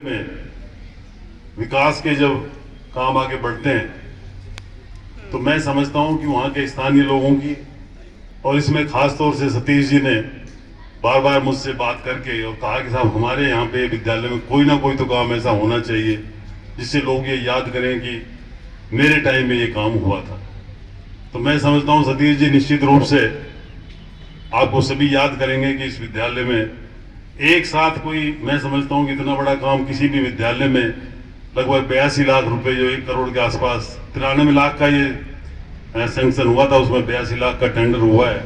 में विकास के जब काम आगे बढ़ते हैं तो मैं समझता हूं कि वहां के स्थानीय लोगों की, और इसमें खास तौर से सतीश जी ने बार बार मुझसे बात करके और कहा कि साहब हमारे यहाँ पे विद्यालय में कोई ना कोई तो काम ऐसा होना चाहिए जिससे लोग ये याद करें कि मेरे टाइम में ये काम हुआ था। तो मैं समझता हूं सतीश जी निश्चित रूप से आपको सभी याद करेंगे कि इस विद्यालय में एक साथ कोई, मैं समझता हूं कि इतना बड़ा काम किसी भी विद्यालय में लगभग 82 लाख रुपए, जो 1 करोड़ के आसपास, 93 लाख का ये सैंक्शन हुआ था, उसमें 82 लाख का टेंडर हुआ है।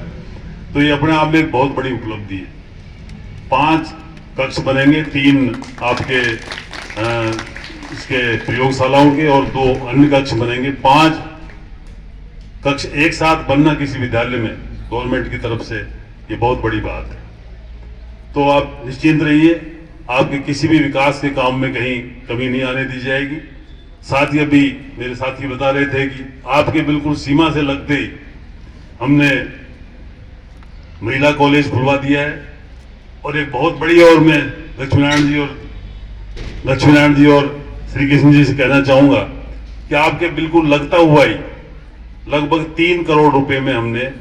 तो ये अपने आप में एक बहुत बड़ी उपलब्धि है। 5 कक्ष बनेंगे, 3 आपके इसके प्रयोगशालाओं के और 2 अन्य कक्ष बनेंगे। 5 कक्ष एक साथ बनना किसी विद्यालय में गवर्नमेंट की तरफ से ये बहुत बड़ी बात है। तो आप निश्चिंत रहिए, आपके किसी भी विकास के काम में कहीं कमी नहीं आने दी जाएगी। साथ ही अभी मेरे साथी बता रहे थे कि आपके बिल्कुल सीमा से लगते ही हमने महिला कॉलेज खुलवा दिया है। और एक बहुत बड़ी, और मैं लक्ष्मीनारायण जी और श्री कृष्ण जी से कहना चाहूंगा कि आपके बिल्कुल लगता हुआ ही लगभग 3 करोड़ रुपए में हमने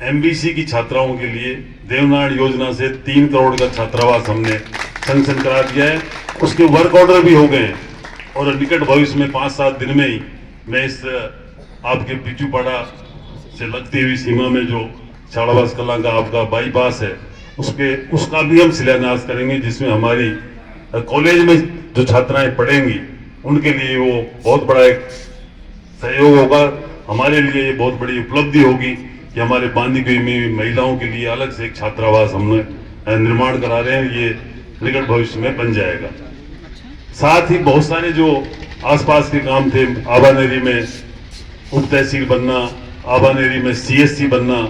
एमबीसी की छात्राओं के लिए देवनारायण योजना से 3 करोड़ का छात्रावास हमने सैंक्शन करा दिया है। उसके वर्क ऑर्डर भी हो गए हैं और निकट भविष्य में 5-7 दिन में ही मैं इस आपके बिचूपाड़ा से लगती हुई सीमा में जो छाड़ावास कला का आपका बाईपास है, उसका भी हम शिलान्यास करेंगे, जिसमें हमारी कॉलेज में जो छात्राएं पढ़ेंगी उनके लिए वो बहुत बड़ा एक सहयोग होगा। हमारे लिए ये बहुत बड़ी उपलब्धि होगी कि हमारे बांदीकुई में महिलाओं के लिए अलग से एक छात्रावास हमने निर्माण करा रहे हैं। ये निकट भविष्य में बन जाएगा। साथ ही बहुत सारे जो आसपास के काम थे, आबानेरी में उप तहसील बनना, आबानेरी में सीएससी बनना,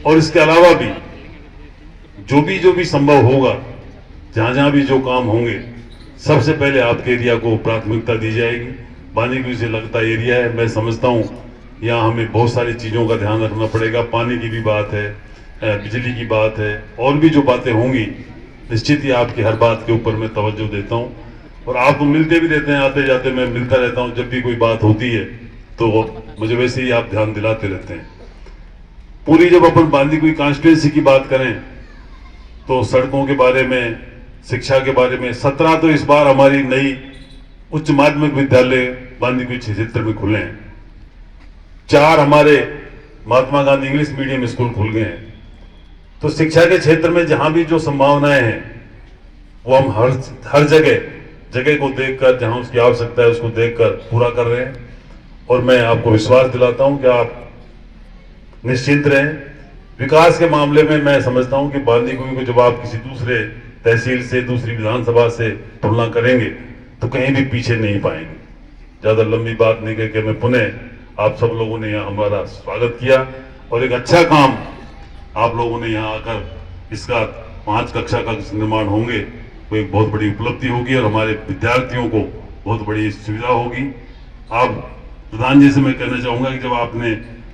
और इसके अलावा भी जो भी संभव होगा, जहां जहां भी जो काम होंगे, सबसे पहले आपके एरिया को प्राथमिकता दी जाएगी। बांदीकुई से लगता एरिया है, मैं समझता हूं यहाँ हमें बहुत सारी चीजों का ध्यान रखना पड़ेगा। पानी की भी बात है, बिजली की बात है, और भी जो बातें होंगी, निश्चित ही आपकी हर बात के ऊपर मैं तवज्जो देता हूँ। और आप मिलते भी रहते हैं, आते जाते मैं मिलता रहता हूँ। जब भी कोई बात होती है तो मुझे वैसे ही आप ध्यान दिलाते रहते हैं। पूरी जब अपन बांदीकुई कॉन्स्टिट्यूंसी की बात करें तो सड़कों के बारे में, शिक्षा के बारे में 17 तो इस बार हमारी नई उच्च माध्यमिक विद्यालय बांदीकुई क्षेत्र में खुले हैं। 4 हमारे Mahatma Gandhi English medium school खुल गए हैं। तो शिक्षा के क्षेत्र में जहां भी जो संभावनाएं हैं वो हम हर जगह को देखकर, जहां उसकी आवश्यकता है उसको देखकर पूरा कर रहे हैं। और मैं आपको विश्वास दिलाता हूं कि आप निश्चिंत रहें। विकास के मामले में मैं समझता हूं कि बांदीकुई को जब आप किसी दूसरे तहसील से, दूसरी विधानसभा से तुलना करेंगे तो कहीं भी पीछे नहीं पाएंगे। ज्यादा लंबी बात नहीं करके मैं पुनः आप सब लोगों ने यहाँ हमारा स्वागत किया और एक अच्छा काम आप लोगों ने यहाँ आकर इसका 5 कक्षा का निर्माण होंगे, वो एक बहुत बड़ी उपलब्धि होगी और हमारे विद्यार्थियों को बहुत बड़ी सुविधा होगी। आप प्रधान जी से मैं कहना चाहूंगा कि जब आपने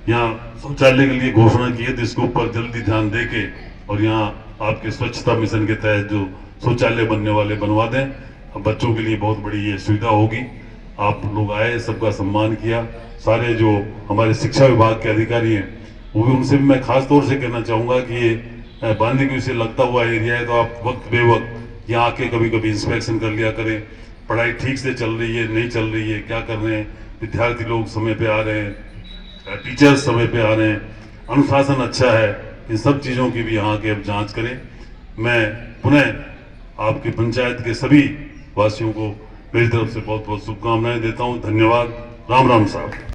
यहाँ शौचालय के लिए घोषणा की है तो इसके ऊपर जल्दी ध्यान देके और यहाँ आपके स्वच्छता मिशन के तहत जो शौचालय बनने वाले बनवा दें। बच्चों के लिए बहुत बड़ी ये सुविधा होगी। आप लोग आए, सबका सम्मान किया। सारे जो हमारे शिक्षा विभाग के अधिकारी हैं वो भी, उनसे भी मैं खास तौर से कहना चाहूंगा कि ये बांदीकुई से लगता हुआ एरिया है, तो आप वक्त बेवक्त यहाँ आके कभी कभी इंस्पेक्शन कर लिया करें। पढ़ाई ठीक से चल रही है, नहीं चल रही है, क्या कर रहे हैं, विद्यार्थी लोग समय पे आ रहे हैं, टीचर्स समय पे आ रहे हैं, अनुशासन अच्छा है, इन सब चीज़ों की भी यहाँ के अब जाँच करें। मैं पुनः आपकी पंचायत के सभी वासियों को मेरी तरफ से बहुत बहुत शुभकामनाएं देता हूँ। धन्यवाद। राम राम साहब।